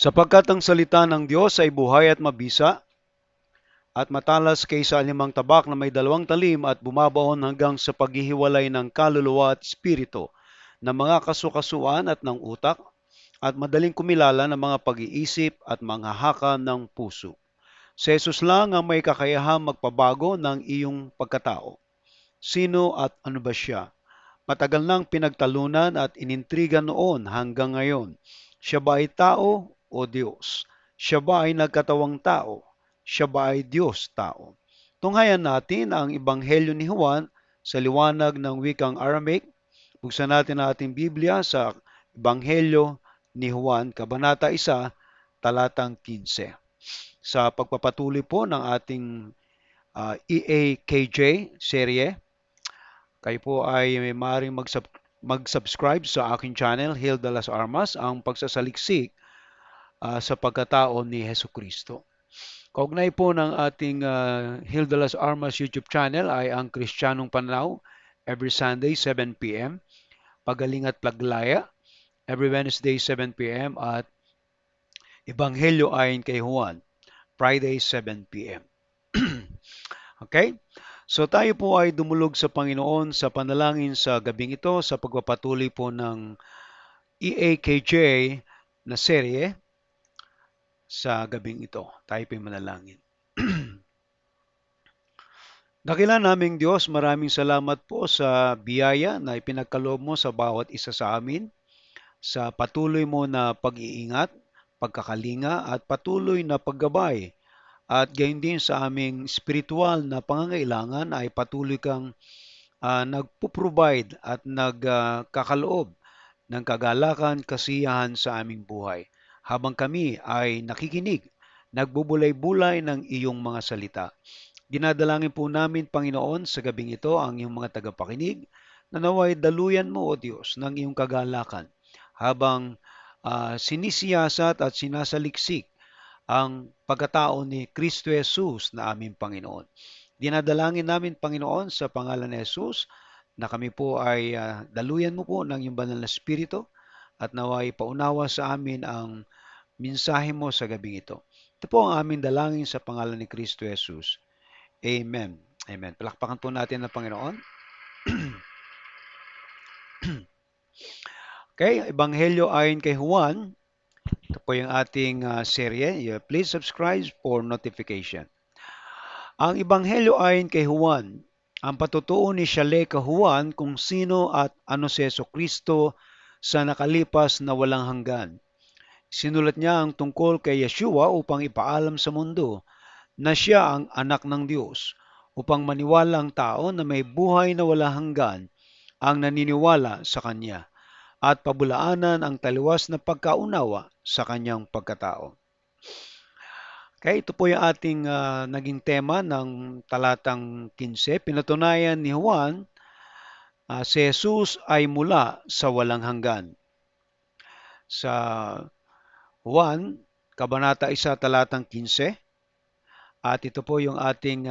Sapagkat ang salita ng Diyos ay buhay at mabisa, at matalas kaysa anumang tabak na may dalawang talim at bumabaon hanggang sa paghihiwalay ng kaluluwa at espiritu, ng mga kasukasuan at ng utak, at madaling kumilala ng mga pag-iisip at mga haka ng puso. Si Jesus lang ang may kakayahang magpabago ng iyong pagkatao. Sino at ano ba siya? Matagal nang pinagtalunan at inintriga noon hanggang ngayon. Siya ba ay tao o Diyos? Siya ba ay nagkatawang tao? Siya ba ay Diyos tao? Tunghayan natin ang Ebanghelyo ni Juan sa liwanag ng wikang Aramaic. Buksan natin ang ating Biblia sa Ebanghelyo ni Juan, Kabanata 1, talatang 15. Sa pagpapatuloy po ng ating EAKJ serye, kayo po ay maaaring mag-subscribe sa aking channel, Hill de las Armas, ang pagsasaliksik sa pagkatao ni Hesus Kristo. Kaugnay po ng ating Hill de las Armas YouTube channel ay ang Kristiyanong Pananaw every Sunday 7 p.m. Pagaling at Plaglaya every Wednesday 7 p.m. at Ebanghelyo ayon kay Juan Friday 7 p.m. Okay? So tayo po ay dumulog sa Panginoon sa panalangin sa gabing ito sa pagpapatuloy po ng EAKJ na serye sa gabing ito. Tayo po ay manalangin. Dakila naming Diyos, maraming salamat po sa biyaya na ipinagkaloob mo sa bawat isa sa amin, sa patuloy mo na pag-iingat, pagkakalinga at patuloy na paggabay. At gayon din sa aming spiritual na pangangailangan ay patuloy kang nagpo-provide at nagkakaloob ng kagalakan, kasiyahan sa aming buhay. Habang kami ay nakikinig, nagbubulay-bulay ng iyong mga salita. Dinadalangin po namin, Panginoon, sa gabing ito ang iyong mga tagapakinig, na naway daluyan mo, O Diyos, ng iyong kagalakan habang sinisiyasat at sinasaliksik ang pagkatao ni Kristo Jesus na aming Panginoon. Dinadalangin namin, Panginoon, sa pangalan ni Jesus, na kami po ay daluyan mo po ng iyong banal na Espiritu at naway paunawa sa amin ang mensahe mo sa gabing ito. Ito po ang aming dalangin sa pangalan ni Kristo Jesus. Amen. Amen. Palakpakan po natin ang Panginoon. Okay, Ebanghelyo ayon kay Juan. Ito po yung ating serye. Please subscribe for notification. Ang Ebanghelyo ayon kay Juan, ang patutuo ni Shaleka Juan kung sino at ano si Kristo sa nakalipas na walang hanggan. Sinulat niya ang tungkol kay Yeshua upang ipaalam sa mundo na siya ang anak ng Diyos, upang maniwala ang tao na may buhay na walang hanggan ang naniniwala sa Kanya, at pabulaanan ang taliwas na pagkaunawa sa Kanyang pagkatao. Okay, ito po yung ating naging tema ng talatang 15. Pinatunayan ni Juan, si Jesus ay mula sa walang hanggan. Sa Juan, Kabanata 1, talatang 15. At ito po yung ating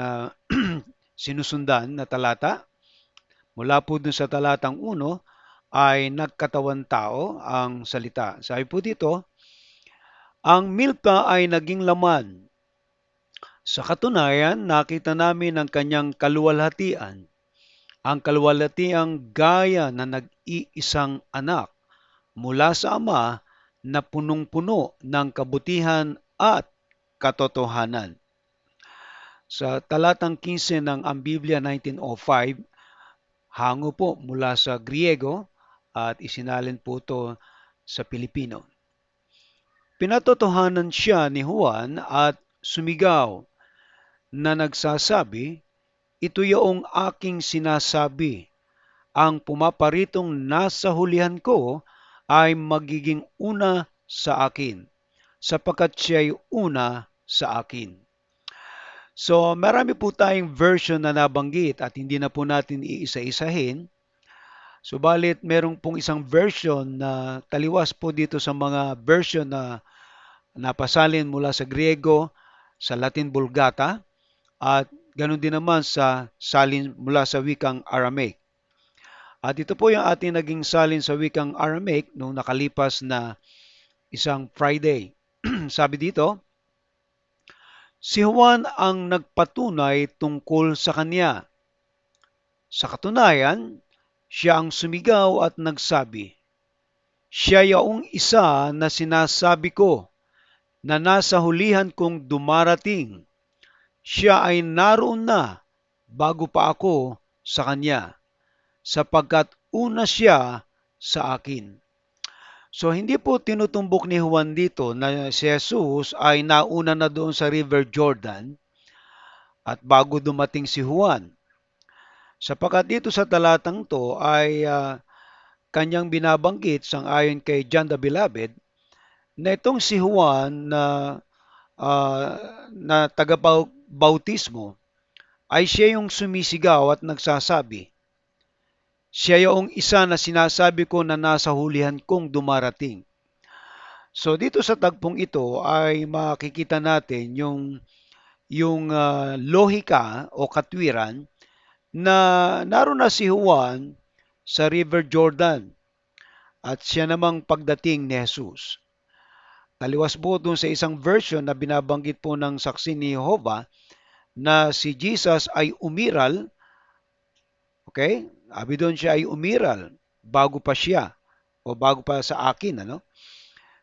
sinusundan na talata. Mula po dun sa talatang 1 ay nagkatawan tao ang salita. Sabi po dito, ang milka ay naging laman. Sa katunayan, nakita namin ang kanyang kaluwalhatian, ang kaluwalhatiang gaya na nag-iisang anak mula sa Ama na punong-puno ng kabutihan at katotohanan. Sa talatang 15 ng Ang Biblia 1905, hango po mula sa Griego at isinalin po ito sa Pilipino. Pinatotohanan siya ni Juan at sumigaw na nagsasabi, ito yung aking sinasabi, ang pumaparitong nasa hulihan ko ay magiging una sa akin, sapagkat siya'y una sa akin. So, marami po tayong version na nabanggit at hindi na po natin iisa-isahin. Subalit, merong pong isang version na taliwas po dito sa mga version na napasalin mula sa Griego, sa Latin Vulgata, at ganun din naman sa salin mula sa wikang Aramaic. At ito po yung ating naging salin sa wikang Aramaic noong nakalipas na isang Friday. Sabi dito, si Juan ang nagpatunay tungkol sa kanya. Sa katunayan, siya ang sumigaw at nagsabi, siya yaong isa na sinasabi ko na nasa hulihan kong dumarating. Siya ay naroon na bago pa ako sa kanya, sapagkat una siya sa akin. So hindi po tinutumbok ni Juan dito na si Jesus ay nauna na doon sa River Jordan at bago dumating si Juan. Sapagkat dito sa talatang to ay kanyang binabanggit sang-ayon kay John the Beloved na itong si Juan ah, na taga-bautismo ay siya yung sumisigaw at nagsasabi, siya yung isa na sinasabi ko na nasa hulihan kong dumarating. So dito sa tagpong ito ay makikita natin yung lohika o katwiran na naroon na si Juan sa River Jordan at siya namang pagdating ni Jesus. Taliwas po dun sa isang version na binabanggit po ng saksi ni Jehovah na si Jesus ay umiral, okay? Abi doon siya ay umiral bago pa siya o bago pa sa akin, ano?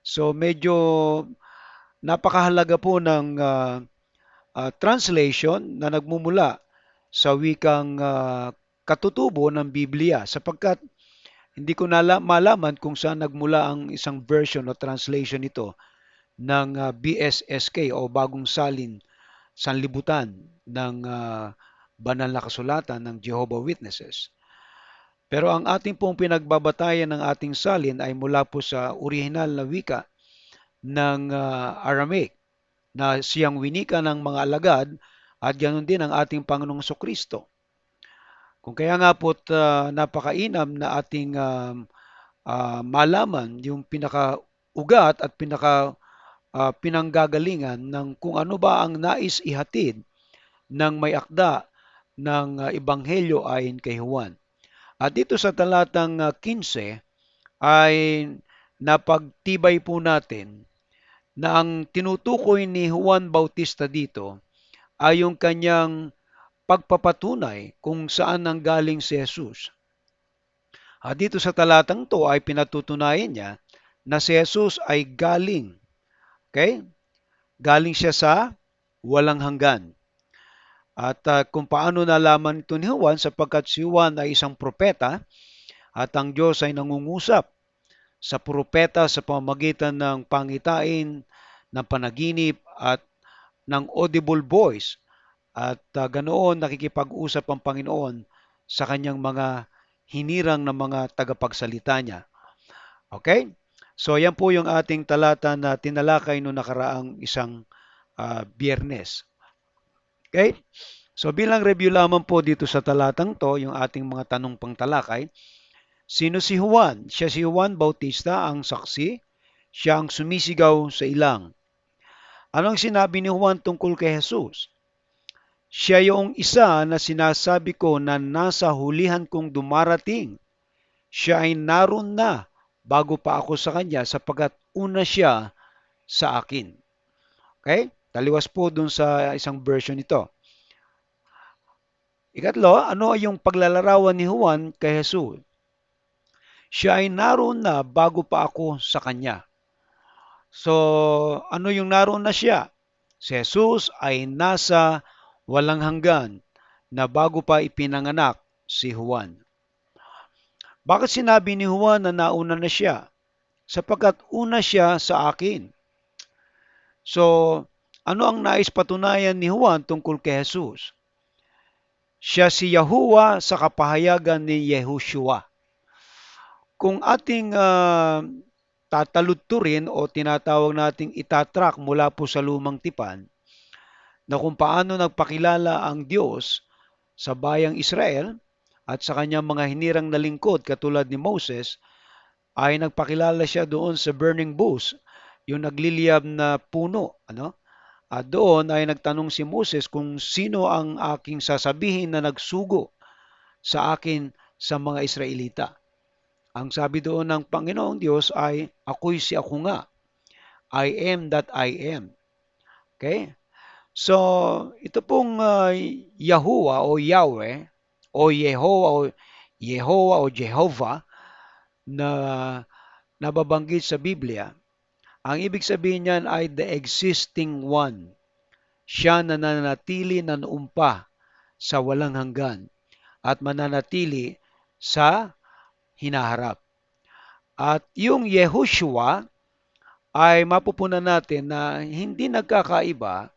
So medyo napakahalaga po ng translation na nagmumula sa wikang katutubo ng Biblia sapagkat hindi ko malaman kung saan nagmula ang isang version o translation nito ng BSSK o Bagong Sanlibutan ng banal na kasulatan ng Jehovah Witnesses. Pero ang ating pong pinagbabatayan ng ating salin ay mula po sa orihinal na wika ng Aramaic na siyang winika ng mga alagad at ganoon din ang ating Panginoong Kristo. Kung kaya nga po napakainam na ating malaman yung pinakaugat at pinanggagalingan ng kung ano ba ang nais ihatid ng may akda ng Ebanghelyo ayon kay Juan. At dito sa talatang 15 ay napagtibay po natin na ang tinutukoy ni Juan Bautista dito ay yung kanyang pagpapatunay kung saan nanggaling si Jesus. At dito sa talatang to ay pinatutunayan niya na si Jesus ay galing. Okay? Galing siya sa walang hanggan. At kung paano nalaman ito ni Juan sapagkat si Juan ay isang propeta at ang Diyos ay nangungusap sa propeta sa pamamagitan ng pangitain, ng panaginip at ng audible voice at ganoon nakikipag-usap ang Panginoon sa kanyang mga hinirang na mga tagapagsalita niya. Okay? So yan po yung ating talata na tinalakay noong nakaraang isang biyernes. Okay? So bilang review lamang po dito sa talatang to, yung ating mga tanong pangtalakay, sino si Juan? Siya si Juan Bautista, ang saksi. Siya ang sumisigaw sa ilang. Anong sinabi ni Juan tungkol kay Jesus? Siya yung isa na sinasabi ko na nasa hulihan kong dumarating. Siya ay naroon na bago pa ako sa kanya sapagkat una siya sa akin. Okay? Taliwas po dun sa isang version nito. Ikatlo, ano ay yung paglalarawan ni Juan kay Jesus? Siya ay naroon na bago pa ako sa kanya. So, ano yung naroon na siya? Si Jesus ay nasa walang hanggan na bago pa ipinanganak si Juan. Bakit sinabi ni Juan na nauna na siya? Sapagkat una siya sa akin. So, ano ang nais patunayan ni Juan tungkol kay Jesus? Siya si Yahuwah sa kapahayagan ni Yehoshua. Kung ating tataludturin o tinatawag nating itatrack mula po sa lumang tipan, na kung paano nagpakilala ang Diyos sa bayang Israel at sa kanyang mga hinirang na lingkod katulad ni Moses, ay nagpakilala siya doon sa burning bush, yung nagliliyab na puno. Ano? At doon ay nagtanong si Moses kung sino ang aking sasabihin na nagsugo sa akin sa mga Israelita. Ang sabi doon ng Panginoong Diyos ay, ako'y si ako nga. I am that I am. Okay? So, ito pong Yahuwah o Yahweh o Yehovah o Jehovah na nababanggit sa Biblia, ang ibig sabihin niyan ay the existing one. Siya na nananatili na noon sa walang hanggan at mananatili sa hinaharap. At yung Yehoshua ay mapupunan natin na hindi nagkakaiba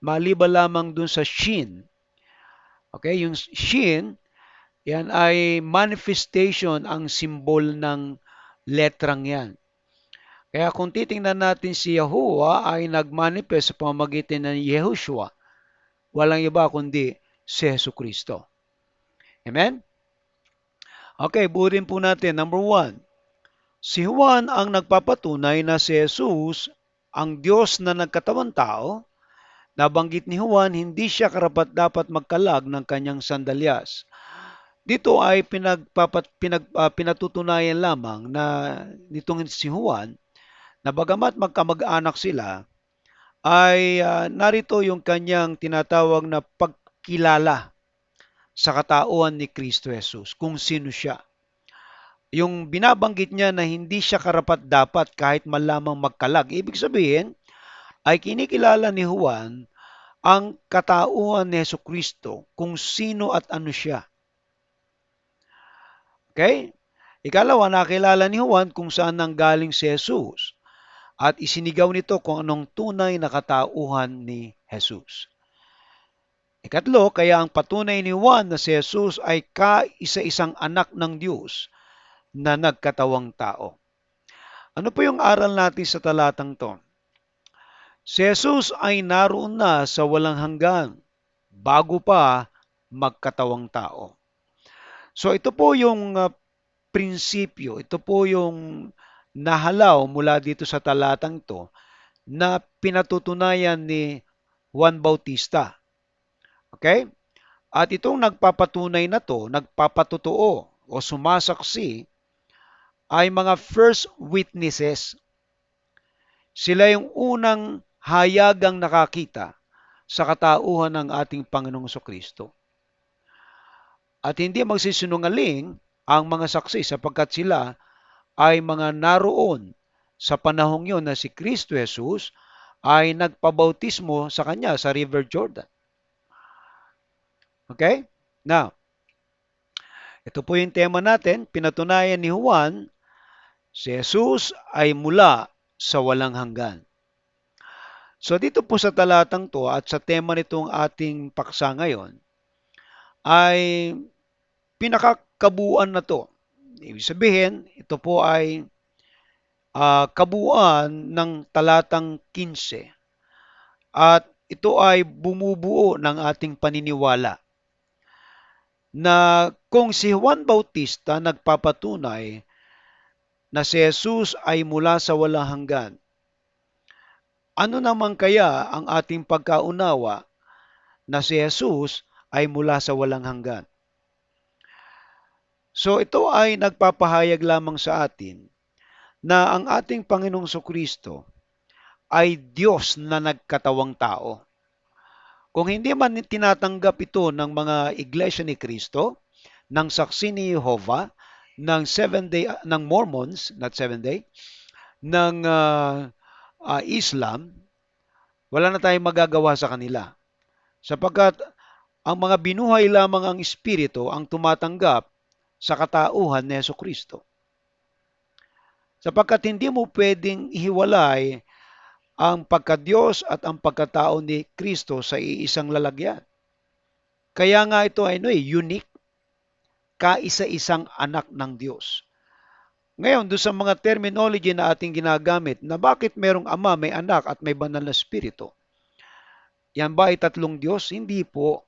maliban lamang dun sa Shin. Okay, yung Shin, yan ay manifestation ang symbol ng letrang yan. Kaya kung titingnan natin si Yahuwah ay nagmanifest sa pamamagitan ng Yehoshua. Walang iba kundi si Yesu Kristo. Amen? Okay, buurin po natin. Number 1, si Juan ang nagpapatunay na si Jesus ang Diyos na nagkatawang tao. Nabanggit ni Juan, hindi siya karapat-dapat magkalag ng kanyang sandalyas. Dito ay pinatutunayan lamang na nitong si Juan na bagamat magkamag-anak sila, ay narito yung kanyang tinatawag na pagkilala sa katauhan ni Kristo Jesus, kung sino siya. Yung binabanggit niya na hindi siya karapat-dapat kahit man lamang magkalag. Ibig sabihin, ay kinikilala ni Juan ang katauhan ni Yesu Kristo, kung sino at ano siya. Okay? Ikalawa, nakilala ni Juan kung saan nanggaling si Jesus at isinigaw nito kung anong tunay na katauhan ni Jesus. Ikatlo, kaya ang patunay ni Juan na si Jesus ay kaisa-isang anak ng Diyos na nagkatawang tao. Ano po yung aral natin sa talatang to? Si Jesus ay naroon na sa walang hanggan bago pa magkatawang tao. So ito po yung prinsipyo, ito po yung nahalaw mula dito sa talatang to na pinatutunayan ni Juan Bautista. Okay? At itong nagpapatunay na to, nagpapatotoo o sumasaksi ay mga first witnesses. Sila yung unang hayagang nakakita sa katauhan ng ating Panginoong Kristo. At hindi magsisinungaling ang mga saksi sapagkat sila ay mga naroon sa panahong yon na si Kristo Jesus ay nagpabautismo sa kanya sa River Jordan. Okay? Now, ito po yung tema natin. Pinatunayan ni Juan, si Jesus ay mula sa walang hanggan. So dito po sa talatang to at sa tema nitong ating paksa ngayon, ay pinakakabuuan na to. Ibig sabihin, ito po ay kabuuan ng talatang 15. At ito ay bumubuo ng ating paniniwala na kung si Juan Bautista nagpapatunay na si Jesus ay mula sa walang hanggan, ano naman kaya ang ating pagkaunawa na si Jesus ay mula sa walang hanggan? So ito ay nagpapahayag lamang sa atin na ang ating Panginoong Kristo ay Diyos na nagkatawang tao. Kung hindi man tinatanggap ito ng mga iglesia ni Kristo, ng saksi ni Jehovah, ng Seventh Day, ng Mormons, not Seventh Day, ng Islam, wala na tayong magagawa sa kanila. Sapagkat ang mga binuhay lamang ang Espiritu ang tumatanggap sa katauhan ni Yesu Kristo. Sapagkat hindi mo pwedeng ihiwalay ang pagkadiyos at ang pagkatao ni Kristo sa iisang lalagyan. Kaya nga ito ay unique, kaisa-isang anak ng Diyos. Ngayon, doon sa mga terminology na ating ginagamit na bakit merong ama, may anak at may banal na spirito. Yan ba ay tatlong Diyos? Hindi po.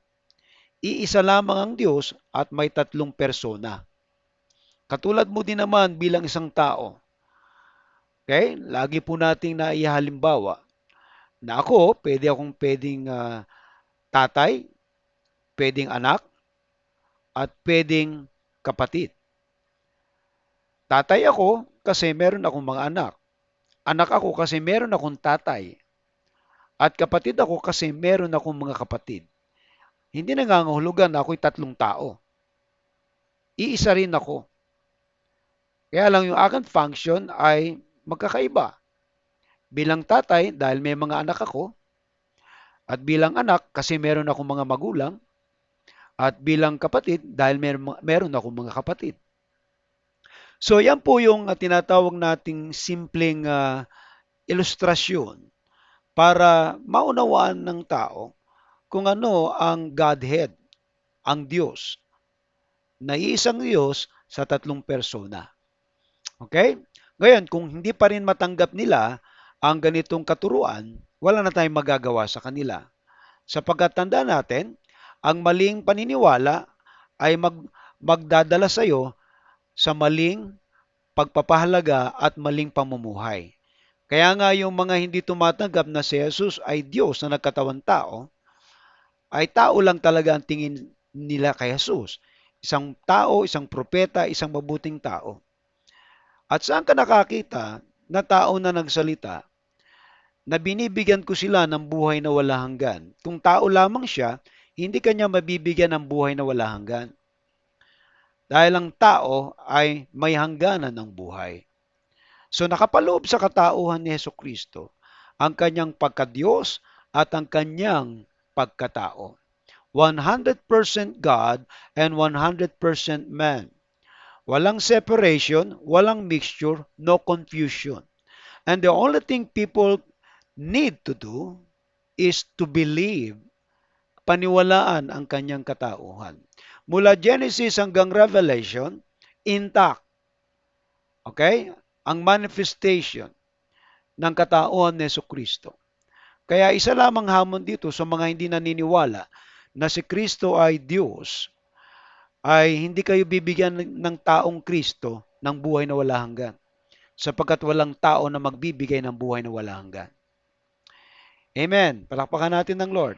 Iisa lamang ang Diyos at may tatlong persona. Katulad mo din naman bilang isang tao. Okay? Lagi po nating naihalimbawa na ako, pwedeng tatay, pwedeng anak, at pwedeng kapatid. Tatay ako kasi meron akong mga anak. anak ako kasi meron akong tatay. At kapatid ako kasi meron akong mga kapatid. Hindi nangangahulugan na ako'y tatlong tao. Iisa rin ako. Kaya lang yung aking function ay magkakaiba. Bilang tatay, dahil may mga anak ako, at bilang anak, kasi meron akong mga magulang, at bilang kapatid, dahil meron akong mga kapatid. So yan po yung tinatawag nating simpleng ilustrasyon para maunawaan ng tao kung ano ang Godhead, ang Diyos, na iisang Diyos sa tatlong persona. Okay? Ngayon, kung hindi pa rin matanggap nila ang ganitong katuruan, wala na tayong magagawa sa kanila. Sapagkat tanda natin, ang maling paniniwala ay magdadala sa iyo sa maling pagpapahalaga at maling pamumuhay. Kaya nga yung mga hindi tumatanggap na si Jesus ay Diyos na nagkatawan tao, ay tao lang talaga ang tingin nila kay Jesus. Isang tao, isang propeta, isang mabuting tao. At saan ka nakakita na tao na nagsalita na binibigyan ko sila ng buhay na wala hanggan? Kung tao lamang siya, hindi kanya mabibigyan ng buhay na wala hanggan. Dahil ang tao ay may hangganan ng buhay. So nakapaloob sa katauhan ni Hesus Kristo ang kanyang pagkadiyos at ang kanyang pagkatao. 100% God and 100% man. Walang separation, walang mixture, no confusion. And the only thing people need to do is to believe, paniwalaan ang kanyang katauhan. Mula Genesis hanggang Revelation, intact. Okay? Ang manifestation ng katauhan ni Kristo. Kaya isa lamang hamon dito sa mga hindi naniniwala na si Kristo ay Diyos, ay hindi kayo bibigyan ng taong Kristo ng buhay na wala hanggan. Sapagkat walang tao na magbibigay ng buhay na wala hanggan. Amen. Palakpakan natin ng Lord.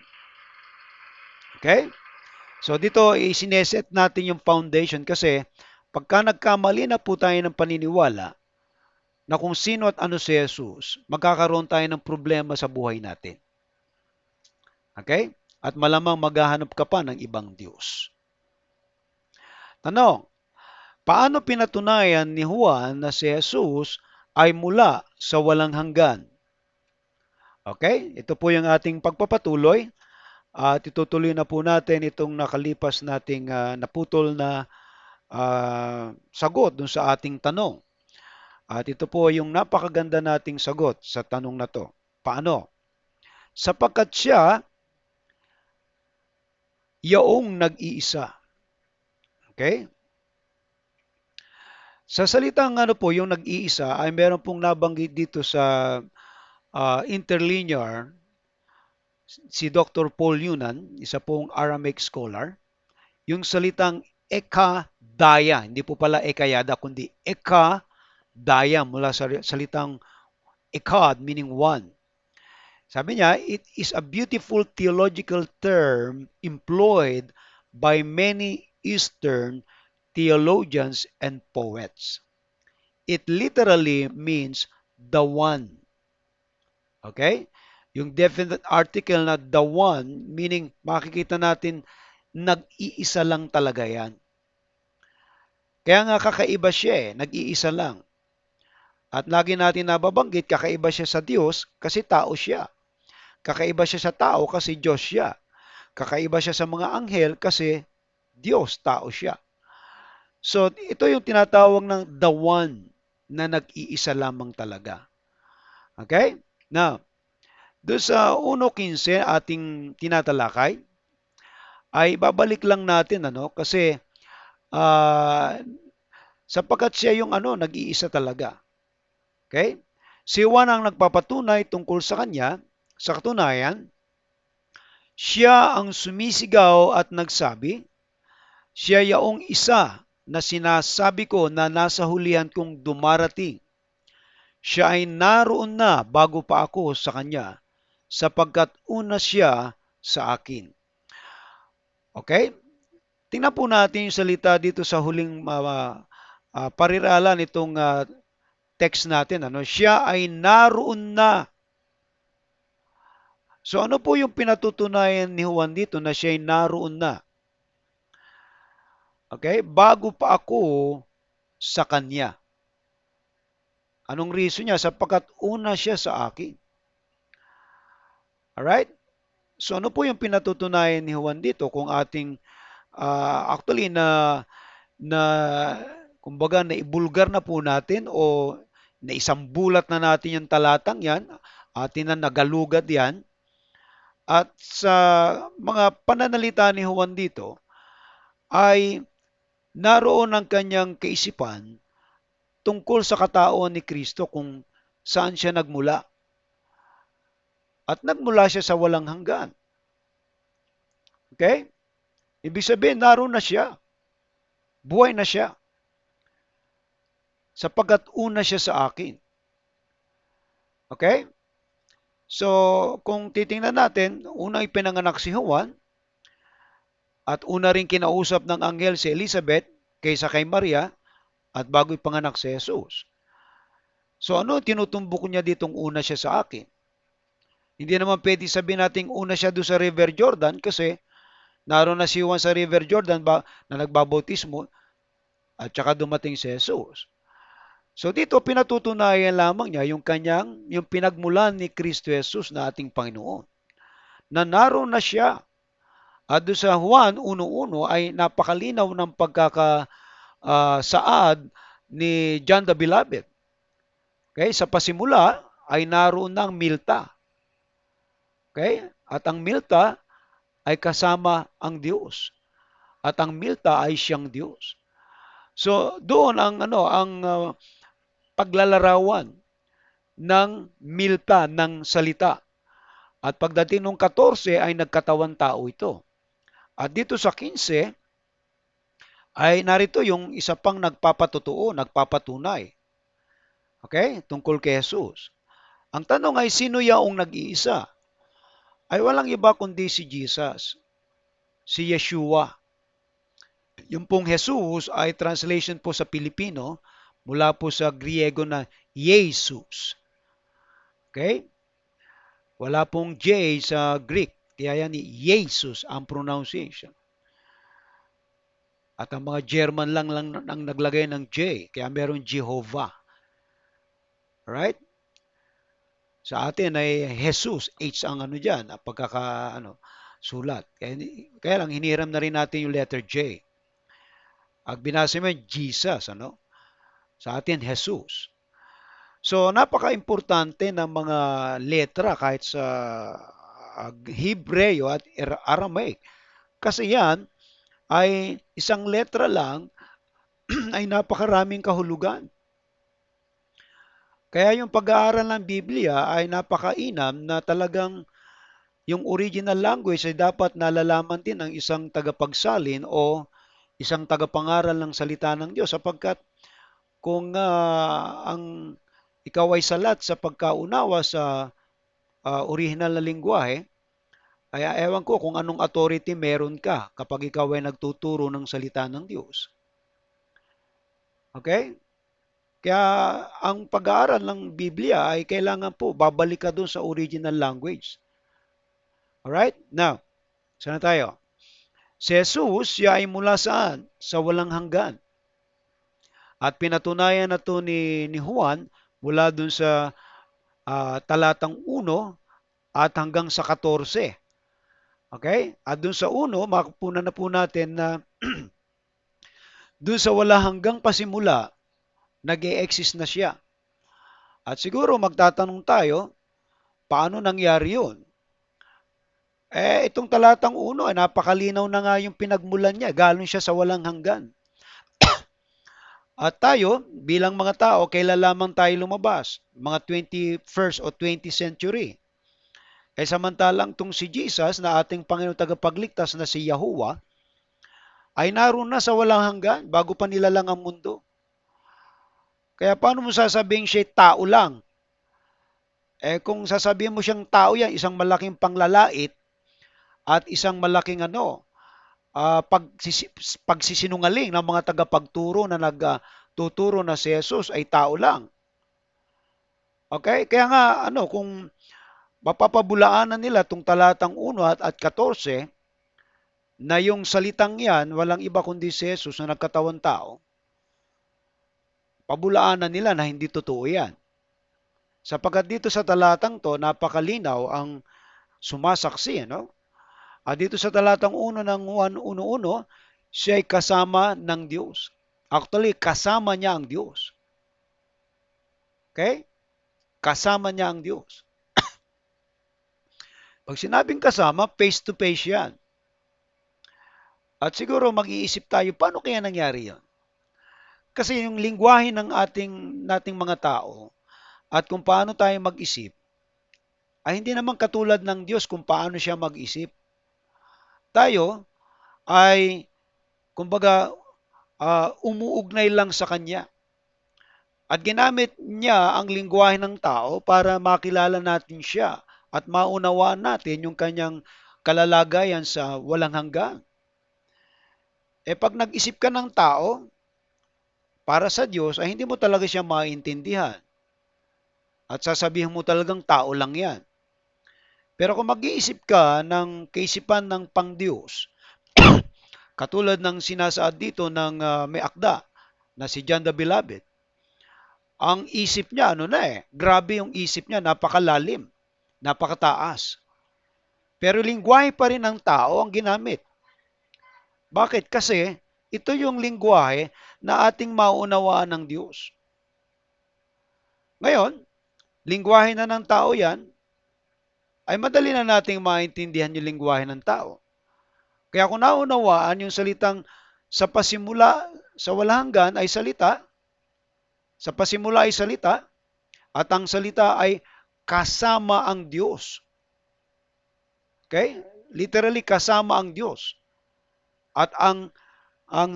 Okay? So dito, isineset natin yung foundation kasi pagka nagkamali na po tayo ng paniniwala na kung sino at ano si Jesus, magkakaroon tayo ng problema sa buhay natin. Okay? At malamang maghahanap ka pa ng ibang Diyos. Tanong, paano pinatunayan ni Juan na si Jesus ay mula sa walang hanggan? Okay? Ito po yung ating pagpapatuloy. At itutuloy na po natin itong nakalipas nating naputol na sagot dun sa ating tanong. At ito po yung napakaganda nating sagot sa tanong na to. Paano? Sapagkat siya, yaong nag-iisa. Okay? Sa salitang ano po, yung nag-iisa ay meron pong nabanggit dito sa interlinear si Dr. Paul Yunan, isa pong Aramaic scholar. Yung salitang eka-daya, hindi po pala ekayada, kundi eka-daya mula sa salitang ekad, meaning one. Sabi niya, it is a beautiful theological term employed by many Eastern theologians and poets. It literally means the one. Okay? Yung definite article na the one, meaning makikita natin nag-iisa lang talaga yan. Kaya nga kakaiba siya nag-iisa lang. At lagi natin nababanggit, kakaiba siya sa Diyos kasi tao siya. Kakaiba siya sa tao kasi Diyos siya. Kakaiba siya sa mga anghel kasi Diyos, tao siya. So, ito yung tinatawag ng the one na nag-iisa lamang talaga. Okay? Now, doon sa 1.15 ating tinatalakay, ay babalik lang natin kasi uh, sapagkat siya yung nag-iisa talaga. Okay? Si Juan ang nagpapatunay tungkol sa kanya, sa katunayan, siya ang sumisigaw at nagsabi, siya yaong isa na sinasabi ko na nasa hulihan kong dumarating. Siya ay naroon na bago pa ako sa kanya, sapagkat una siya sa akin. Okay? Tingnan po natin yung salita dito sa huling parirala nitong text natin, ano, siya ay naroon na. So ano po yung pinatutunayan ni Juan dito na siya ay naroon na? Okay? Bago pa ako sa kanya. Anong reason niya? Sapagkat una siya sa akin. Alright? So ano po yung pinatutunayan ni Juan dito kung ating actually na kumbaga na ibulgar na po natin o naisambulat na natin yung talatang yan, atin na nagalugad yan, at sa mga pananalita ni Juan dito ay naroon ang kanyang kaisipan tungkol sa katauhan ni Kristo kung saan siya nagmula. At nagmula siya sa walang hanggan. Okay? Ibig sabihin, naroon na siya. Buhay na siya. Sapagkat una siya sa akin. Okay? So, kung titingnan natin, unang ipinanganak si Juan at una rin kinausap ng anghel si Elizabeth kaysa kay Maria at bago ipanganak si Jesus. So, ano tinutumbok niya ditong una siya sa akin? Hindi naman pwede sabihin natin una siya doon sa River Jordan kasi naroon na si Juan sa River Jordan na nagbabautismo at saka dumating si Jesus. So dito pinatutunayan lamang niya yung pinagmulan ni Kristo Jesus na ating Panginoon. Na naroon na siya. At doon sa Juan 1:1 ay napakalinaw ng pagkakasaad ni John the Beloved. Okay, sa pasimula ay naroon ng milta. Okay? At ang milta ay kasama ang Diyos. At ang milta ay siyang Diyos. So doon ang paglalarawan ng milta ng salita. At pagdating ng 14 ay nagkatawan tao ito. At dito sa 15 ay narito yung isa pang nagpapatotoo, nagpapatunay. Okay? Tungkol kay Jesus. Ang tanong ay sino yaong nag-iisa? Ay walang iba kundi si Jesus, si Yeshua. Yung pong Jesus ay translation po sa Pilipino mula po sa Griego na Jesus. Okay? Wala pong J sa Greek. Kaya yan Jesus ang pronunciation. At ang mga German lang ang naglagay ng J. Kaya meron Jehovah. Right? Sa atin ay Jesus, H ang dyan, sulat. Kaya lang, hiniram na rin natin yung letter J. Ang binasa mo Jesus, Sa atin, Jesus. So, napaka-importante ng mga letra kahit sa Hebreo at Aramaic. Kasi yan ay isang letra lang ay napakaraming kahulugan. Kaya yung pag-aaral ng Biblia ay napakainam na talagang yung original language ay dapat nalalaman din ng isang tagapagsalin o isang tagapangaral ng salita ng Diyos sapagkat kung ang ikaw ay salat sa pagkaunawa sa original na lingwahe, ay ewan ko kung anong authority meron ka kapag ikaw ay nagtuturo ng salita ng Diyos. Okay? Kaya ang pag-aaral ng Biblia ay kailangan po babalik ka doon sa original language. Alright? Now, saan tayo? Si Jesus, siya ay mula saan? Sa walang hanggan. At pinatunayan na to ni Juan mula doon sa talatang 1 at hanggang sa 14. Okay? At doon sa 1, makapunan na po natin na doon sa walang hanggang pasimula, nag-e-exist na siya. At siguro magtatanong tayo, paano nangyari yun? Itong talatang 1, napakalinaw na nga yung pinagmulan niya. Galing siya sa walang hanggan. At tayo, bilang mga tao, kailan lamang tayo lumabas? Mga 21st o 20th century. Samantalang tong si Jesus na ating Panginoon tagapagligtas na si Yahuwah, ay naroon na sa walang hanggan bago pa nilalang ang mundo. Kaya paano mo sasabihin siya tao lang? Kung sasabihin mo siyang tao yan, isang malaking panglalait at isang malaking pagsisinungaling ng mga tagapagturo na nagtuturo na si Jesus ay tao lang. Okay? Kaya nga, kung mapapabulaanan nila itong talatang 1 at 14, na yung salitang yan, walang iba kundi si Jesus na nagkatawang tao, pabulaanan nila na hindi totoo yan. Sapagkat dito sa talatang to, napakalinaw ang sumasaksi, no? At dito sa talatang 1 ng 1:11, siya ay kasama ng Diyos. Actually, kasama niya ang Diyos. Okay? Kasama niya ang Diyos. Pag sinabing kasama, face to face yan. At siguro mag-iisip tayo, paano kaya nangyari yan? Kasi yung lingwahe ng nating mga tao at kung paano tayo mag-isip, ay hindi naman katulad ng Diyos kung paano siya mag-isip. Tayo ay, kumbaga, umuugnay lang sa Kanya. At ginamit niya ang lingwahe ng tao para makilala natin siya at maunawaan natin yung kanyang kalalagayan sa walang hanggan. Pag nag-isip ka ng tao, para sa Diyos, ay hindi mo talaga siya maintindihan. At sasabihin mo talagang tao lang yan. Pero kung mag-iisip ka ng kaisipan ng pang-Diyos, katulad ng sinasaad dito ng may akda na si John the Beloved, ang isip niya, grabe yung isip niya, napakalalim, napakataas. Pero lingwahe pa rin ng tao ang ginamit. Bakit? Kasi ito yung lingwahe na ating maunawaan ng Diyos. Ngayon, lingwahe na ng tao yan, ay madali na nating maintindihan yung lingwahe ng tao. Kaya kung naunawaan yung salitang sa pasimula, sa walang hanggan ay salita, sa pasimula ay salita, at ang salita ay kasama ang Diyos. Okay? Literally kasama ang Diyos. At ang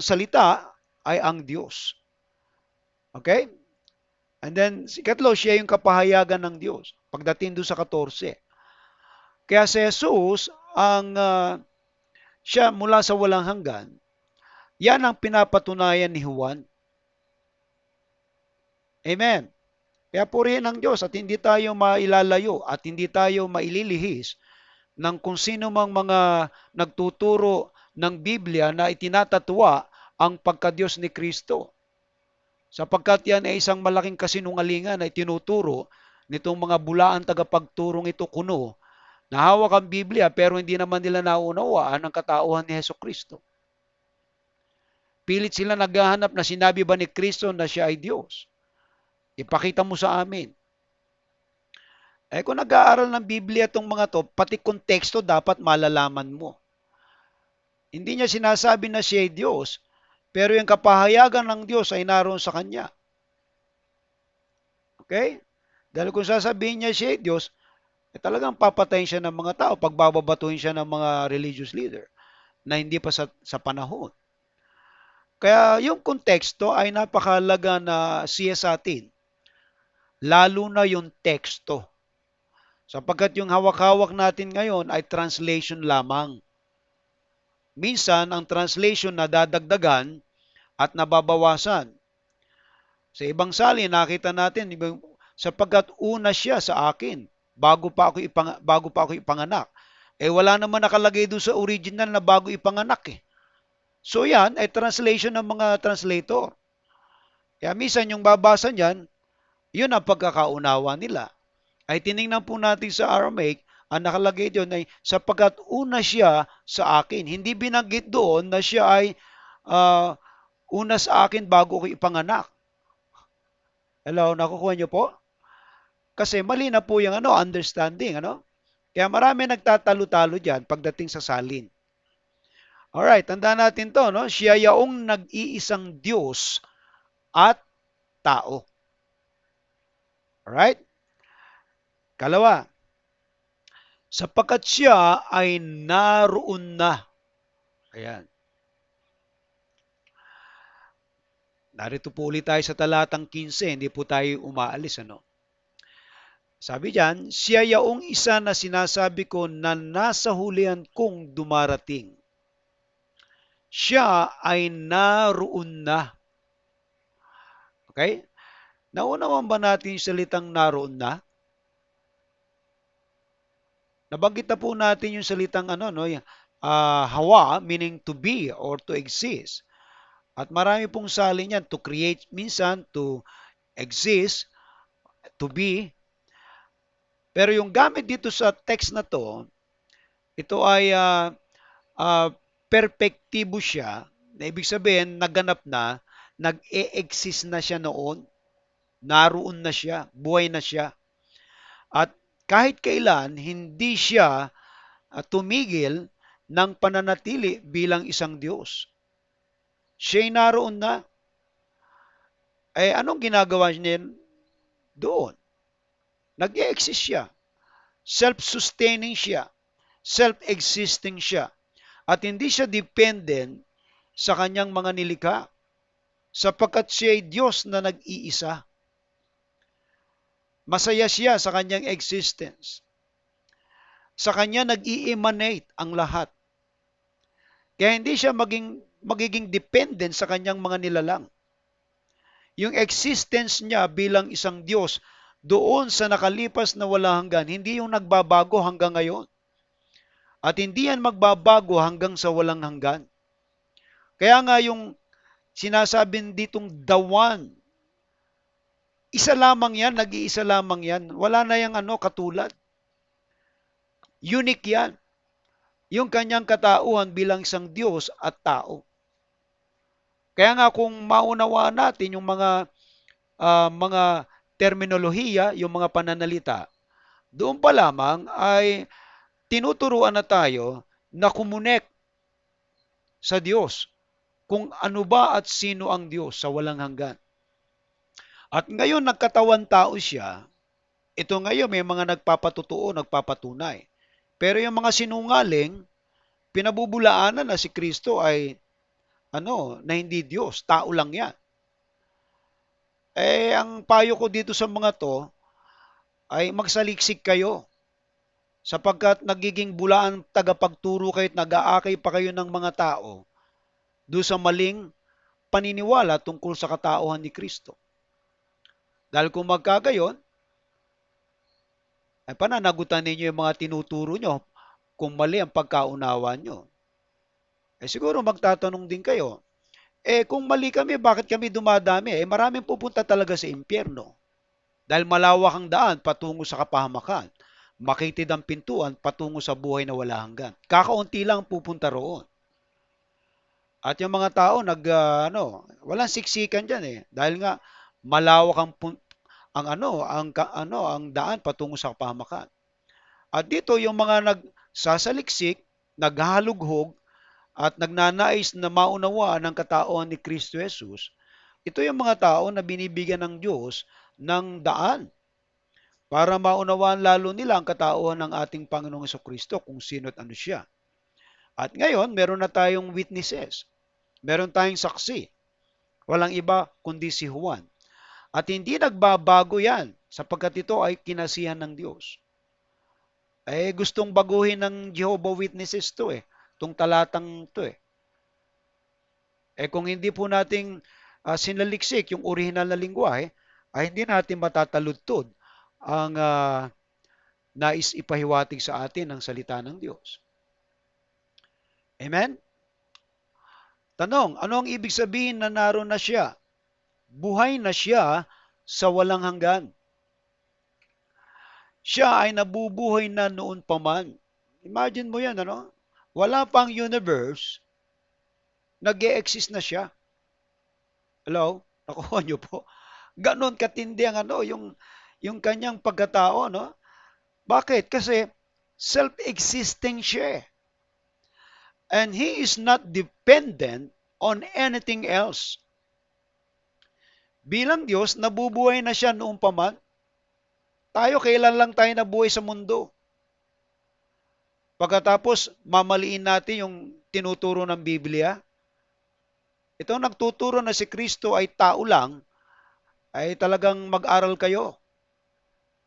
salita ay ang Diyos. Okay? And then, ikatlo, siya yung kapahayagan ng Diyos. Pagdating doon sa 14. Kaya si Jesus, siya mula sa walang hanggan, yan ang pinapatunayan ni Juan. Amen. Kaya purihin ang Diyos at hindi tayo mailalayo at hindi tayo maililihis ng kung sino mang mga nagtuturo ng Biblia na itinatatwa ang pagkadiyos ni Kristo. Sapagkat yan ay isang malaking kasinungalingan na itinuturo nitong mga bulaan tagapagturong ito kuno na hawak ang Biblia pero hindi naman nila naunawaan ang katauhan ni Hesus Kristo. Pilit sila naghahanap na sinabi ba ni Kristo na siya ay Diyos? Ipakita mo sa amin. Kung nag-aaral ng Biblia itong mga to, pati konteksto dapat malalaman mo. Hindi niya sinasabi na siya ay Diyos, pero yung kapahayagan ng Diyos ay naroon sa Kanya. Okay? Dahil kung sasabihin niya siya ay Diyos, talagang papatayin siya ng mga tao, pagbababatuhin siya ng mga religious leader na hindi pa sa panahon. Kaya yung konteksto ay napakahalaga na siya sa atin. Lalo na yung teksto. Sapagkat yung hawak-hawak natin ngayon ay translation lamang. Minsan, ang translation na dadagdagan at nababawasan. Sa ibang salin, nakita natin, sapagkat una siya sa akin, bago pa ako ipanganak. Wala naman nakalagay doon sa original na bago ipanganak eh. So yan ay translation ng mga translator. Kaya minsan yung babasa niyan, yun ang pagkakaunawa nila. Ay tiningnan po natin sa Aramaic, ang nakalagay doon ay sapagkat una siya sa akin. Hindi binanggit doon na siya ay una sa akin bago ko ipanganak. Hello, nakukuha niyo po? Kasi mali na po yung understanding. Kaya marami nagtatalo-talo dyan pagdating sa salin. Alright, tandaan natin to. Siya yaong nag-iisang Diyos at tao. Alright? Kalawa, sapagkat siya ay naroon na. Ayan. Narito po ulit tayo sa talatang 15, hindi po tayo umaalis. Sabi diyan, siya yaong isa na sinasabi ko na nasa hulihan kong dumarating. Siya ay naroon na. Okay? Naunawan ba natin yung salitang naroon na? Nabanggit na po natin yung salitang hawa, meaning to be or to exist. At marami pong salin yan, to create, minsan to exist, to be. Pero yung gamit dito sa text na to, ito ay perpektibo siya, na ibig sabihin, naganap na, nag-e-exist na siya noon, naroon na siya, buhay na siya. At kahit kailan, hindi siya tumigil ng pananatili bilang isang Diyos. Siya'y naroon na. Anong ginagawa niya doon? Nag-e-exist siya. Self-sustaining siya. Self-existing siya. At hindi siya dependent sa kanyang mga nilikha sapagkat siya ay Diyos na nag-iisa. Masaya siya sa kanyang existence. Sa kanya nag-i-emanate ang lahat. Kaya hindi siya magiging dependent sa kanyang mga nilalang. Yung existence niya bilang isang Diyos doon sa nakalipas na wala hanggan, hindi yung nagbabago hanggang ngayon. At hindi yan magbabago hanggang sa walang hanggan. Kaya nga yung sinasabing ditong the one, isa lamang yan, nag-iisa lamang yan. Wala na yung katulad. Unique yan. Yung kanyang katauhan bilang isang Diyos at tao. Kaya nga kung maunawaan natin yung mga terminolohiya, yung mga pananalita, doon pa lamang ay tinuturuan na tayo na kumunek sa Diyos kung ano ba at sino ang Diyos sa walang hanggan. At ngayon nagkatawan tao siya, ito ngayon may mga nagpapatutuo, nagpapatunay. Pero yung mga sinungaling, pinabubulaanan na si Kristo ay na hindi Diyos, tao lang yan. Ang payo ko dito sa mga to ay magsaliksik kayo sapagkat nagiging bulaan tagapagturo kayo at nag-aakay pa kayo ng mga tao doon sa maling paniniwala tungkol sa katauhan ni Kristo. Dahil kung magkagayon, ay pananagutan ninyo yung mga tinuturo nyo kung mali ang pagkaunawa nyo. Siguro magtatanong din kayo, kung mali kami, bakit kami dumadami? Maraming pupunta talaga sa impyerno. Dahil malawak ang daan patungo sa kapahamakan. Makitid ang pintuan patungo sa buhay na wala hanggan. Kakaunti lang pupunta roon. At yung mga tao walang siksikan diyan dahil nga malawak ang daan patungo sa kapahamakan. At dito yung mga nagsasaliksik, naghahalughog at nagnanais na maunawaan ang katauhan ni Kristo Jesus, ito yung mga tao na binibigyan ng Diyos ng daan para maunawaan lalo nila ang katauhan ng ating Panginoong Kristo kung sino at ano siya. At ngayon, meron na tayong witnesses. Meron tayong saksi. Walang iba kundi si Juan. At hindi nagbabago yan sapagkat ito ay kinasihan ng Diyos. Gustong baguhin ng Jehovah Witnesses to itong talatang to kung hindi po nating sinaliksik yung original na lingwahe, ay hindi natin matataludtod ang nais ipahiwatig sa atin ng salita ng Diyos. Amen? Tanong, ano ang ibig sabihin na naroon na siya? Buhay na siya sa walang hanggan. Siya ay nabubuhay na noon pa man. Imagine mo yan, Wala pang universe, nag-e-exist na siya. Hello? Nakuha niyo po. Ganon katindi ang yung kanyang pagkatao, no? Bakit? Kasi self-existing siya. And he is not dependent on anything else. Bilang Diyos, nabubuhay na siya noong pa man. Tayo, kailan lang tayo nabuhay sa mundo? Pagkatapos, mamaliin natin yung tinuturo ng Biblia. Ito nagtuturo na si Kristo ay tao lang, ay talagang mag-aral kayo.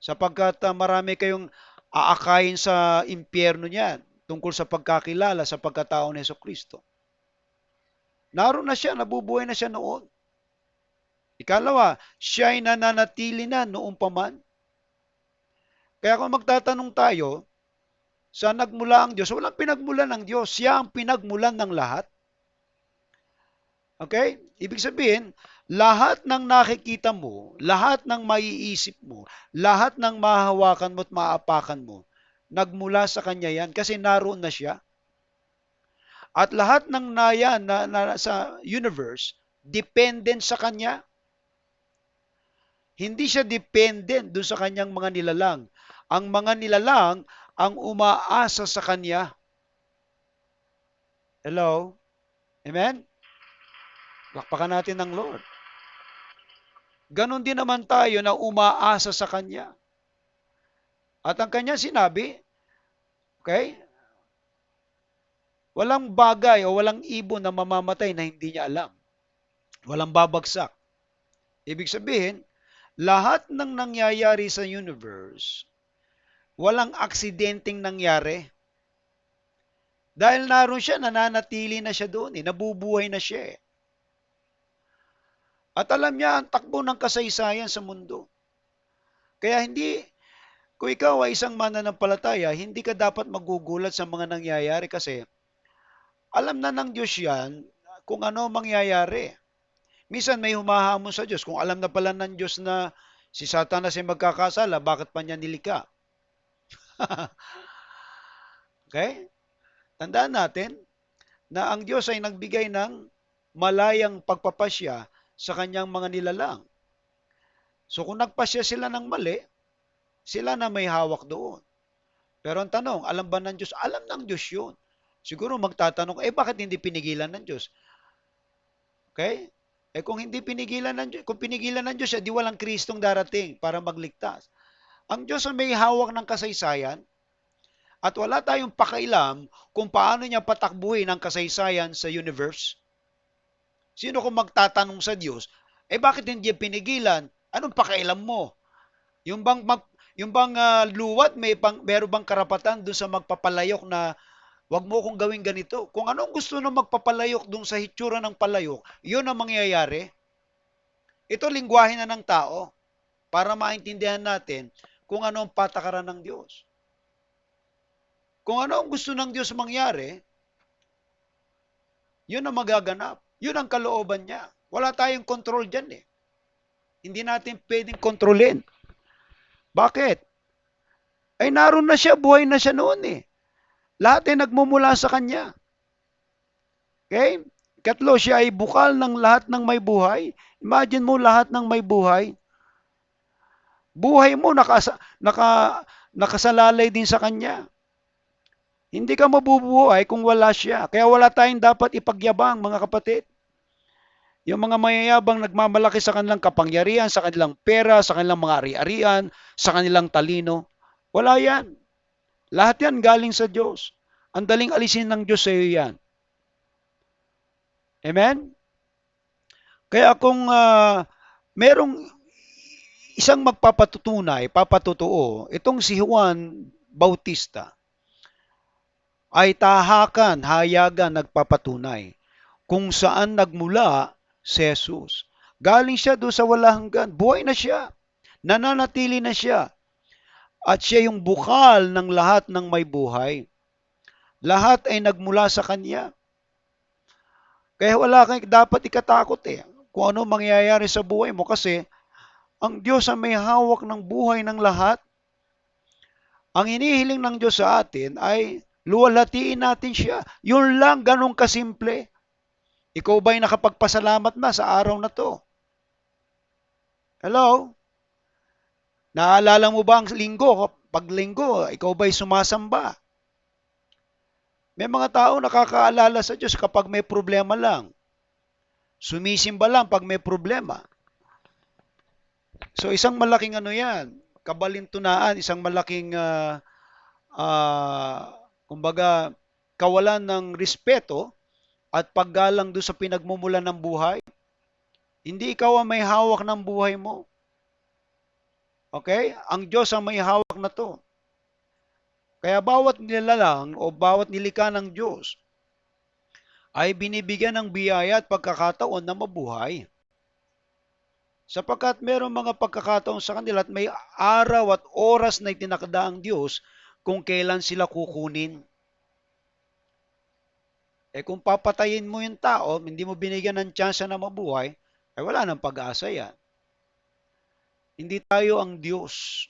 Sapagkat marami kayong aakayin sa impyerno niyan tungkol sa pagkakilala sa pagkatao ni Jesucristo. Naroon na siya, nabubuhay na siya noon. Ikalawa, siya ay nananatili na noong paman. Kaya kung magtatanong tayo, saan nagmula ang Diyos? Walang pinagmulan ng Diyos. Siya ang pinagmulan ng lahat. Okay? Ibig sabihin, lahat ng nakikita mo, lahat ng maiisip mo, lahat ng mahahawakan mo at maapakan mo, nagmula sa Kanya yan kasi naroon na siya. At lahat ng nayan na sa universe, dependent sa Kanya. Hindi siya dependent doon sa Kanyang mga nilalang. Ang mga nilalang ang umaasa sa Kanya. Hello? Amen? Lakpakan natin ng Lord. Ganon din naman tayo na umaasa sa Kanya. At ang Kanya sinabi, okay, walang bagay o walang ibon na mamamatay na hindi niya alam. Walang babagsak. Ibig sabihin, lahat ng nangyayari sa universe, walang aksidenteng nangyari. Dahil naroon siya, nananatili na siya doon, nabubuhay na siya. At alam niya ang takbo ng kasaysayan sa mundo. Kaya hindi, kung ikaw ay isang mananampalataya, hindi ka dapat magugulat sa mga nangyayari kasi alam na ng Diyos yan kung ano mangyayari. Minsan may humahamon sa Diyos. Kung alam na pala ng Diyos na si Satanas ay magkakasala, bakit pa niya nilika? Okay? Tandaan natin na ang Diyos ay nagbigay ng malayang pagpapasya sa kanyang mga nilalang. So kung nagpasya sila ng mali, sila na may hawak doon. Pero ang tanong, alam ba ng Diyos? Alam ng Diyos yun. Siguro magtatanong, bakit hindi pinigilan ng Diyos? Okay? Kung hindi pinigilan ng Diyos, kung pinigilan ng Diyos, di walang Kristong darating para magligtas. Ang Diyos ang may hawak ng kasaysayan at wala tayong pakailam kung paano niya patakbuhin ang kasaysayan sa universe. Sino kung magtatanong sa Diyos, bakit hindi pinigilan? Anong pakailam mo? Yung bang luwat, meron bang karapatan doon sa magpapalayok na wag mo kong gawin ganito? Kung anong gusto ng magpapalayok doon sa hitsura ng palayok, yun ang mangyayari. Ito lingwahe na ng tao para maintindihan natin kung ano ang patakaran ng Diyos. Kung ano ang gusto ng Diyos mangyari, yun ang magaganap. Yun ang kalooban niya. Wala tayong control dyan eh. Hindi natin pwedeng kontrolin. Bakit? Ay naroon na siya, buhay na siya noon eh. Lahat ay nagmumula sa Kanya. Okay? Katlo, siya ay bukal ng lahat ng may buhay. Imagine mo lahat ng may buhay. Buhay mo nakasalalay din sa Kanya. Hindi ka mabubuhay kung wala siya. Kaya wala tayong dapat ipagyabang, mga kapatid. Yung mga mayayabang nagmamalaki sa kanilang kapangyarihan, sa kanilang pera, sa kanilang mga ari-arian, sa kanilang talino. Wala yan. Lahat yan galing sa Diyos. Ang daling alisin ng Diyos sa iyo yan. Amen? Kaya kung merong isang papatutuo, itong si Juan Bautista, ay tahakan, hayagan, nagpapatunay kung saan nagmula si Jesus. Galing siya doon sa wala hanggan. Buhay na siya. Nananatili na siya. At siya yung bukal ng lahat ng may buhay. Lahat ay nagmula sa Kanya. Kaya wala kang dapat ikatakot kung ano mangyayari sa buhay mo kasi ang Diyos ang may hawak ng buhay ng lahat. Ang hinihiling ng Diyos sa atin ay luwalhatiin natin siya. Yun lang, ganun kasimple. Ikaw ba'y nakapagpasalamat na sa araw na to? Hello? Naalala mo ba ang linggo? Pag linggo, ikaw ba'y sumasamba? May mga tao nakakaalala sa Diyos kapag may problema lang. Sumisimba lang pag may problema. So isang malaking yan, kabalintunaan, isang malaking kumbaga kawalan ng respeto at paggalang doon sa pinagmumulan ng buhay. Hindi ikaw ang may hawak ng buhay mo. Okay? Ang Diyos ang may hawak na to. Kaya bawat nilalang o bawat nilikha ng Diyos ay binibigyan ng biyaya at pagkakataon na mabuhay. Sapagkat merong mga pagkakataon sa kanila at may araw at oras na itinakda ang Diyos kung kailan sila kukunin. Kung papatayin mo yung tao, hindi mo binigyan ng tsansa na mabuhay, wala nang pag-asa yan. Hindi tayo ang Diyos.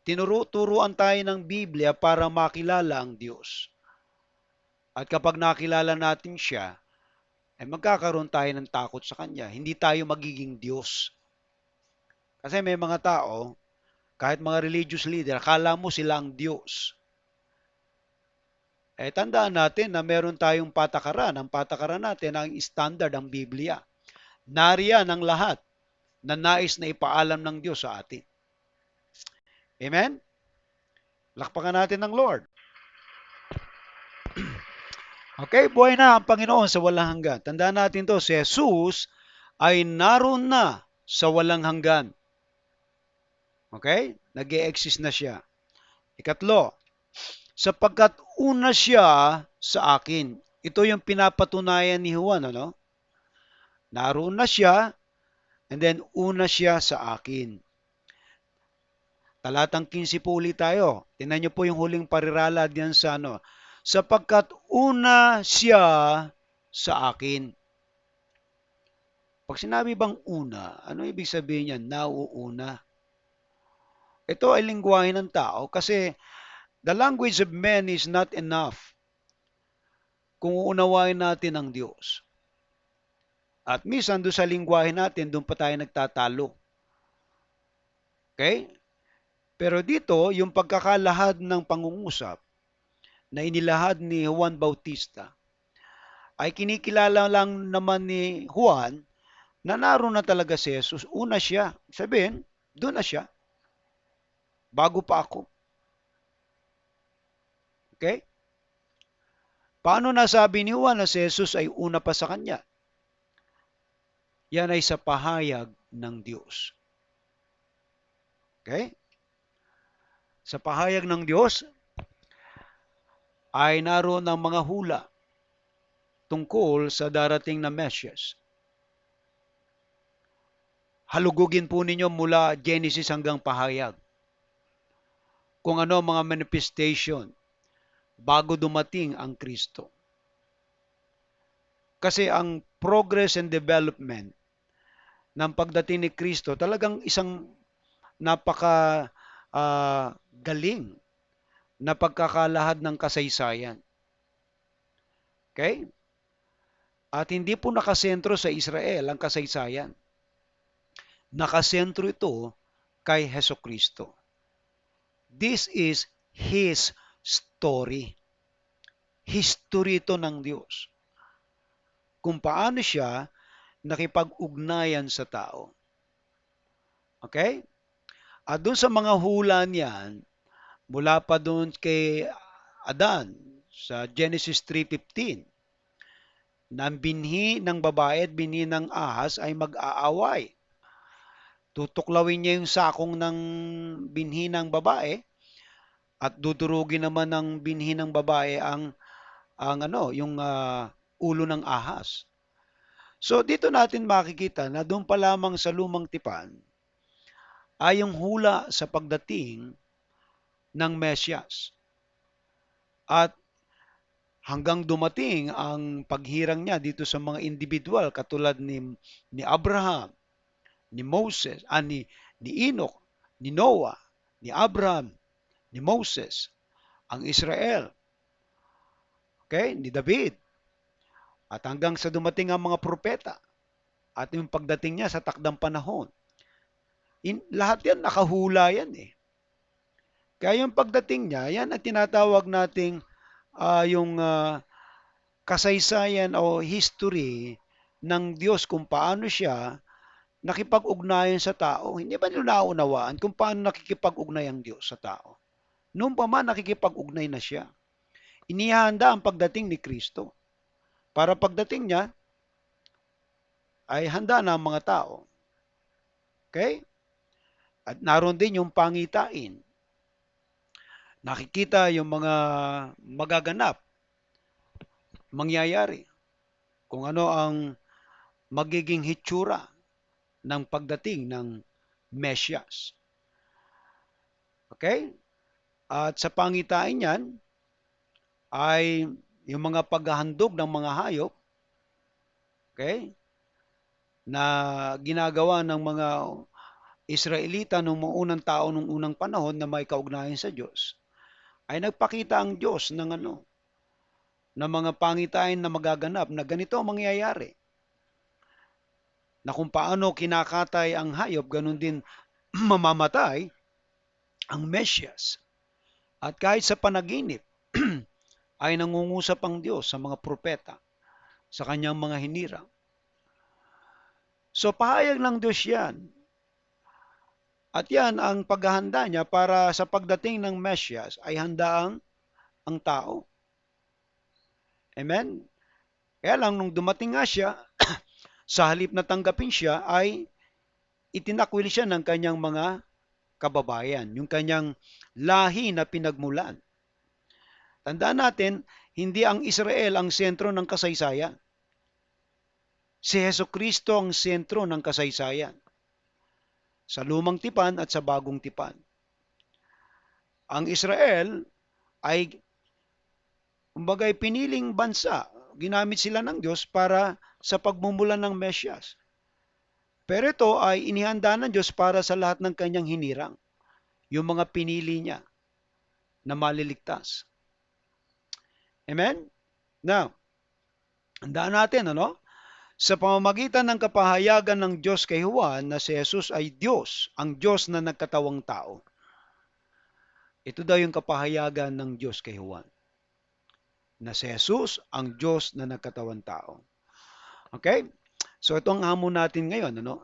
Turuan tayo ng Biblia para makilala ang Diyos. At kapag nakilala natin siya, magkakaroon tayo ng takot sa Kanya. Hindi tayo magiging Diyos. Kasi may mga tao, kahit mga religious leader, akala mo sila ang Diyos. Tandaan natin na meron tayong patakaran. Ang patakaran natin ang standard, ang Biblia. Nariyan ang lahat na nais na ipaalam ng Diyos sa atin. Amen? Lakpakan natin ng Lord. Okay, buhay na ang Panginoon sa walang hanggan. Tandaan natin to, si Jesus ay naroon na sa walang hanggan. Okay? Nag-e-exist na siya. Ikatlo, sapagkat una siya sa akin. Ito yung pinapatunayan ni Juan, ano? Naroon na siya, and then una siya sa akin. Talatang 15 po ulit tayo. Tingnan niyo po yung huling parirala diyan sa ano. Sapagkat una siya sa akin. Pag sinabi bang una, ano ibig sabihin niya? Nauuna. Ito ay lingwahe ng tao kasi the language of men is not enough kung uunawain natin ang Diyos. At minsan doon sa lingwahe natin, doon pa tayo nagtatalo. Okay? Pero dito, yung pagkakalahad ng pangungusap na inilahad ni Juan Bautista, ay kinikilala lang naman ni Juan na naroon na talaga si Jesus. Una siya. Sabihin, doon na siya. Bago pa ako. Okay? Paano nasabi ni Juan na si Jesus ay una pa sa kanya? Yan ay sa pahayag ng Diyos. Okay? Sa pahayag ng Diyos ay naroon ang mga hula tungkol sa darating na Mesias. Halugugin po ninyo mula Genesis hanggang pahayag. Kung ano ang mga manifestation bago dumating ang Kristo. Kasi ang progress and development ng pagdating ni Kristo talagang isang napaka galing na pagkakalahad ng kasaysayan. Okay? At hindi po nakasentro sa Israel ang kasaysayan. Nakasentro ito kay Heso Kristo. This is His story. History ito ng Diyos. Kung paano siya nakipag-ugnayan sa tao. Okay? At doon sa mga hula niyan, mula pa doon kay Adan sa Genesis 3:15, na ang binhi ng babae at binhi ng ahas ay mag-aaway. Tutuklawin niya yung sakong ng binhi ng babae at dudurugin naman ng binhi ng babae yung ulo ng ahas. So dito natin makikita na doon pa lamang sa lumang tipan ay yung hula sa pagdating ng Mesyas. At hanggang dumating ang paghirang niya dito sa mga individual katulad ni Abraham, ni Moses, ni Enoch, ni Noah, ni Abraham, ni Moses, ang Israel, okay, ni David, at hanggang sa dumating ang mga propeta at yung pagdating niya sa takdang panahon. Lahat yan, nakahula yan eh. Kaya yung pagdating niya, yan ang tinatawag nating yung kasaysayan o history ng Diyos kung paano siya nakipag-ugnayan sa tao. Hindi ba nila naunawaan kung paano nakikipag-ugnay ang Diyos sa tao? Noon pa man nakikipag-ugnay na siya. Inihanda ang pagdating ni Kristo. Para pagdating niya, ay handa na ang mga tao. Okay? At naroon din yung pangitain. Nakikita yung mga magaganap, mangyayari. Kung ano ang magiging hitsura ng pagdating ng Mesyas. Okay? At sa pangitain niyan ay yung mga paghahandog ng mga hayop, okay, na ginagawa ng mga Israelita nung mga unang tao nung unang panahon na may kaugnayan sa Diyos, ay nagpakita ang Diyos ng ng mga pangitain na magaganap na ganito ang mangyayari. Na kung paano kinakatay ang hayop, ganun din mamamatay ang Mesyas. At kahit sa panaginip, ay nangungusap ang Diyos sa mga propeta, sa kanyang mga hinirang. So pahayag ng Diyos yan. At yan ang paghahanda niya para sa pagdating ng Mesyas ay handa ang tao. Amen? Kaya lang nung dumating nga siya, sa halip na tanggapin siya ay itinakwil siya ng kanyang mga kababayan, yung kanyang lahi na pinagmulan. Tandaan natin, hindi ang Israel ang sentro ng kasaysayan. Si Heso Kristo ang sentro ng kasaysayan. Sa lumang tipan at sa bagong tipan. Ang Israel ay kumbaga'y piniling bansa. Ginamit sila ng Diyos para sa pagmumulan ng Mesyas. Pero ito ay inihanda ng Diyos para sa lahat ng kanyang hinirang. Yung mga pinili niya na maliligtas. Amen? Now, handaan natin, ano? Sa pamamagitan ng kapahayagan ng Diyos kay Juan na si Jesus ay Diyos, ang Diyos na nagkatawang tao. Ito daw yung kapahayagan ng Diyos kay Juan. Na si Jesus ang Diyos na nagkatawang tao. Okay? So ito ang hamon natin ngayon, ano?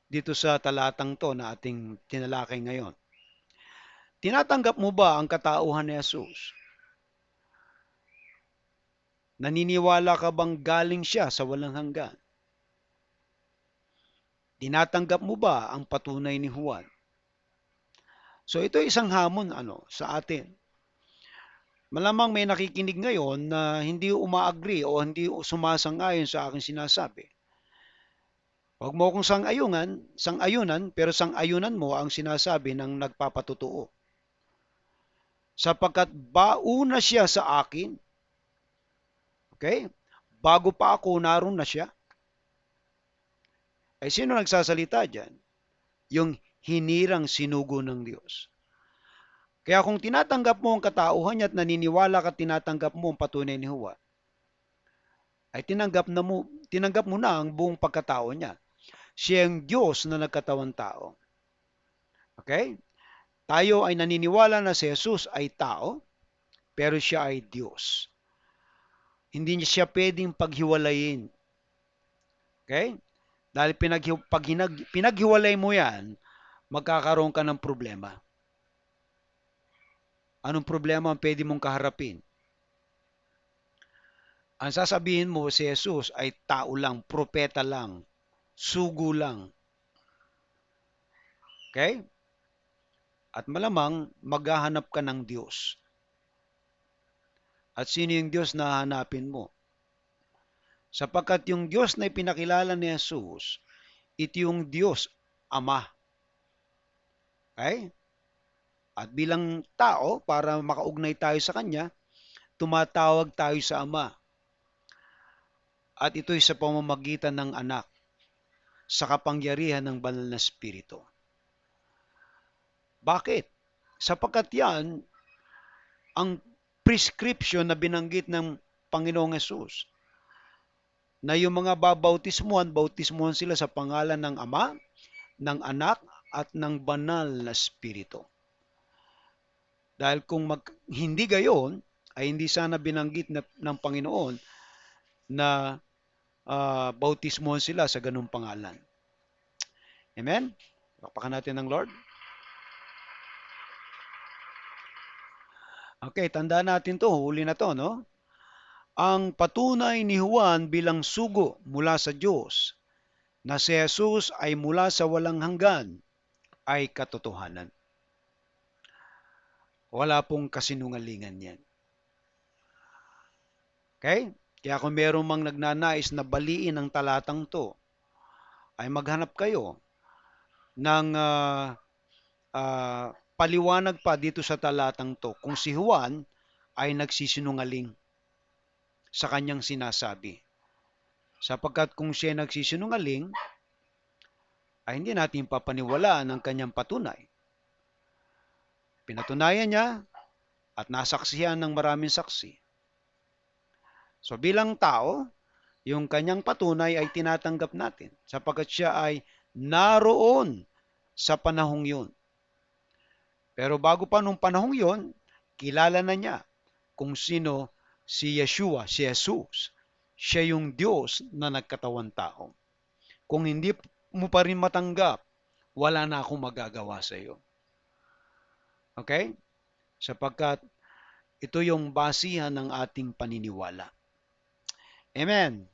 Dito sa talatang to na ating tinalakay ngayon. Tinatanggap mo ba ang katauhan ni Jesus? Naniniwala ka bang galing siya sa walang hanggan? Tinatanggap mo ba ang patunay ni Juan? So ito isang hamon sa atin. Malamang may nakikinig ngayon na hindi umaagree o hindi sumasang-ayon sa aking sinasabi. Huwag mo akong sang-ayunan, pero sang-ayunan mo ang sinasabi ng nagpapatotoo. Sapagkat bauna siya sa akin. Okay? Bago pa ako, naroon na siya. Ay sino nagsasalita dyan? Yung hinirang sinugo ng Diyos. Kaya kung tinatanggap mo ang katauhan niya at naniniwala ka tinatanggap mo ang patunay ni Juan, ay tinanggap mo na ang buong pagkatao niya. Siya ang Diyos na nagkatawang tao. Okay? Tayo ay naniniwala na si Jesus ay tao, pero siya ay Diyos. Hindi niya siya pwedeng paghiwalayin. Okay? Dahil pinaghiwalay mo yan, magkakaroon ka ng problema. Anong problema ang pwede mong kaharapin? Ang sasabihin mo si Jesus ay tao lang, propeta lang, sugo lang. Okay? At malamang maghahanap ka ng Diyos. At sino yung Diyos na hahanapin mo? Sapagkat yung Diyos na ipinakilala ni Jesus, ito yung Diyos, Ama. Okay? At bilang tao, para makaugnay tayo sa Kanya, tumatawag tayo sa Ama. At ito'y sa pamamagitan ng anak, sa kapangyarihan ng banal na Espiritu. Bakit? Sapagkat yan ang prescription na binanggit ng Panginoong Yesus. Na yung mga bautismuhan sila sa pangalan ng Ama, ng Anak, at ng banal na Espiritu. Dahil kung hindi gayon, ay hindi sana binanggit ng Panginoon na bautismuhan sila sa ganung pangalan. Amen? Pakpakan natin ng Lord. Okay, tandaan natin to, huli na to, no? Ang patunay ni Juan bilang sugo mula sa Diyos na si Jesus ay mula sa walang hanggan ay katotohanan. Wala pong kasinungalingan yan. Okay? Kaya kung meron mang nagnanais na baliin ang talatang to, ay maghanap kayo ng paliwanag pa dito sa talatang to kung si Juan ay nagsisinungaling sa kanyang sinasabi. Sapagkat kung siya ay nagsisinungaling, ay hindi natin papaniwalaan ang kanyang patunay. Pinatunayan niya at nasaksihan ng maraming saksi. So bilang tao, yung kanyang patunay ay tinatanggap natin sapagkat siya ay naroon sa panahong yun. Pero bago pa nung panahong yun, kilala na niya kung sino si Yeshua, si Jesus. Siya yung Diyos na nagkatawan tao. Kung hindi mo pa rin matanggap, wala na akong magagawa sa iyo. Okay? Sapagkat ito yung basihan ng ating paniniwala. Amen.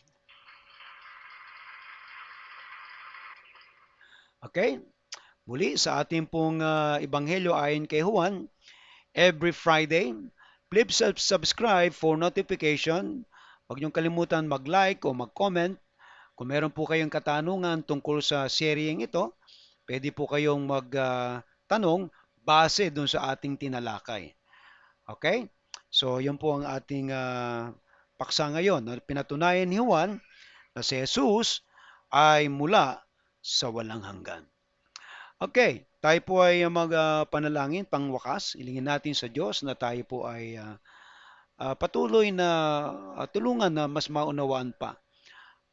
Okay? Muli sa ating pong Ebanghelyo ayon kay Juan, every Friday, please subscribe for notification. Huwag niyong kalimutan mag-like o mag-comment. Kung meron po kayong katanungan tungkol sa seryeng ito, pwede po kayong magtanong base dun sa ating tinalakay. Okay? So, yun po ang ating paksa ngayon. Pinatunayan ni Juan na si Jesus ay mula sa walang hanggan. Okay, tayo po ay magpanalangin pangwakas. Ilingin natin sa Diyos na tayo po ay patuloy na tulungan na mas maunawaan pa.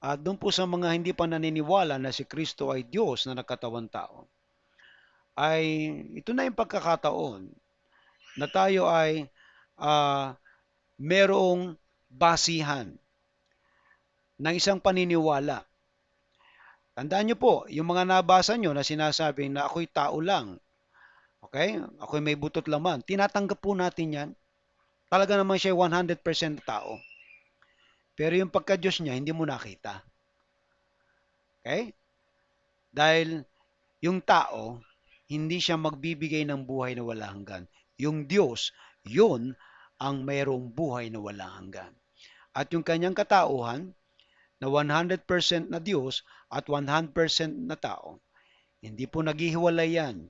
At doon po sa mga hindi pa naniniwala na si Kristo ay Diyos na nagkatawang tao, ay ito na yung pagkakataon na tayo ay merong basihan ng isang paniniwala. Tandaan nyo po, yung mga nabasa nyo na sinasabing na ako'y tao lang, okay? Ako'y may butot laman. Tinatanggap po natin yan. Talaga naman siya 100% tao. Pero yung pagka-Diyos niya, hindi mo nakita. Okay? Dahil yung tao, hindi siya magbibigay ng buhay na wala hanggan. Yung Diyos, yun ang mayroong buhay na wala hanggan. At yung kanyang katauhan, na 100% na Diyos at 100% na tao, hindi po naghihiwalay yan.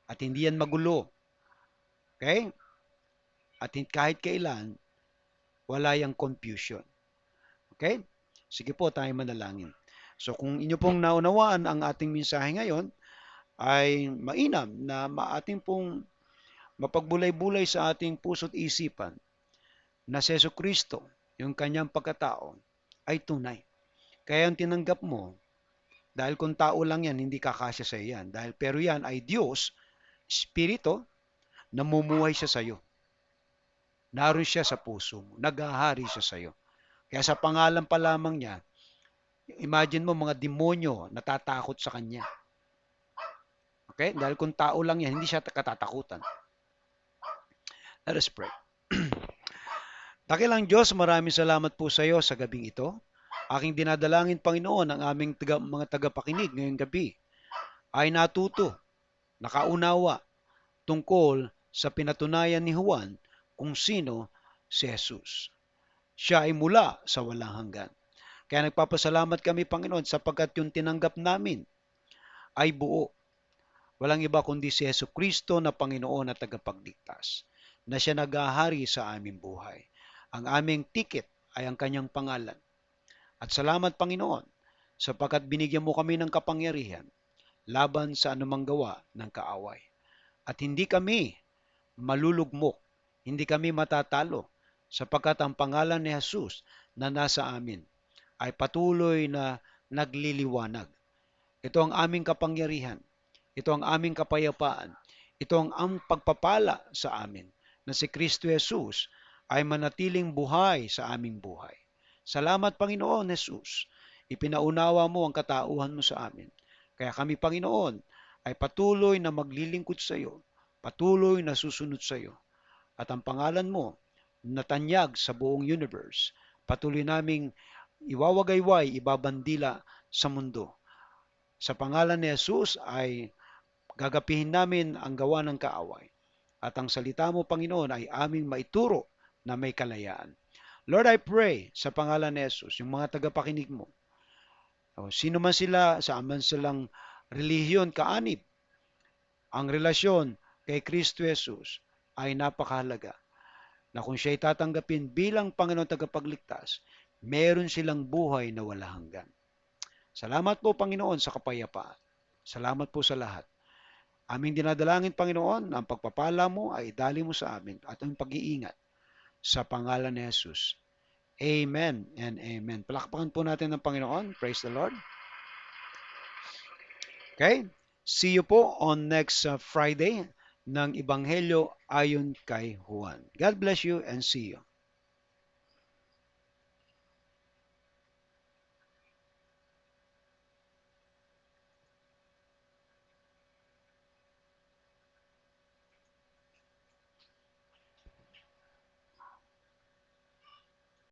At hindi yan magulo. Okay? At kahit kailan, wala yung confusion. Okay? Sige po, tayo manalangin. So kung inyo pong naunawaan ang ating mensahe ngayon, ay mainam na ating pong mapagbulay-bulay sa ating puso't isipan na si Jesucristo, yung kanyang pagkatao, ay tunay. Kaya yung tinanggap mo, dahil kung tao lang yan, hindi kakasya sa yan. Pero yan ay Diyos, Espiritu, namumuhay siya sa iyo. Naroon siya sa puso mo. Naghahari siya sa iyo. Kaya sa pangalan pa lamang niya, imagine mo mga demonyo natatakot sa kanya. Okay? Dahil kung tao lang yan, hindi siya katatakutan. Let us pray. Dakilang Diyos, maraming salamat po sa iyo sa gabing ito. Aking dinadalangin, Panginoon, ang aming mga tagapakinig ngayong gabi ay natuto, nakaunawa tungkol sa pinatunayan ni Juan kung sino si Jesus. Siya ay mula sa walang hanggan. Kaya nagpapasalamat kami, Panginoon, sapagkat yung tinanggap namin ay buo. Walang iba kundi si Jesucristo na Panginoon at tagapagligtas, na siya naghahari sa aming buhay. Ang aming ticket ay ang kanyang pangalan. At salamat, Panginoon, sapagkat binigyan mo kami ng kapangyarihan laban sa anumang gawa ng kaaway. At hindi kami malulugmok, hindi kami matatalo, sapagkat ang pangalan ni Jesus na nasa amin ay patuloy na nagliliwanag. Ito ang aming kapangyarihan, ito ang aming kapayapaan, ito ang pagpapala sa amin na si Kristo Jesus ay manatiling buhay sa aming buhay. Salamat, Panginoon Jesus. Ipinaunawa mo ang katauhan mo sa amin. Kaya kami, Panginoon, ay patuloy na maglilingkod sa iyo, patuloy na susunod sa iyo. At ang pangalan mo, natanyag sa buong universe, patuloy naming iwawagayway, ibabandila sa mundo. Sa pangalan ni Jesus ay gagapihin namin ang gawa ng kaaway. At ang salita mo, Panginoon, ay aming maituro na may kalayaan. Lord, I pray sa pangalan ni Jesus, yung mga tagapakinig mo, O, sino man sila, saan man silang relihiyon kaanib, ang relasyon kay Kristo Jesus ay napakahalaga na kung siya'y tatanggapin bilang Panginoon tagapagligtas, meron silang buhay na wala hanggan. Salamat po, Panginoon, sa kapayapaan. Salamat po sa lahat. Aming dinadalangin, Panginoon, ang pagpapala mo ay dali mo sa amin at ang pag-iingat sa pangalan ni Jesus. Amen and amen. Palakpakan po natin ng Panginoon. Praise the Lord. Okay? See you po on next Friday ng Ebanghelyo ayon kay Juan. God bless you and see you.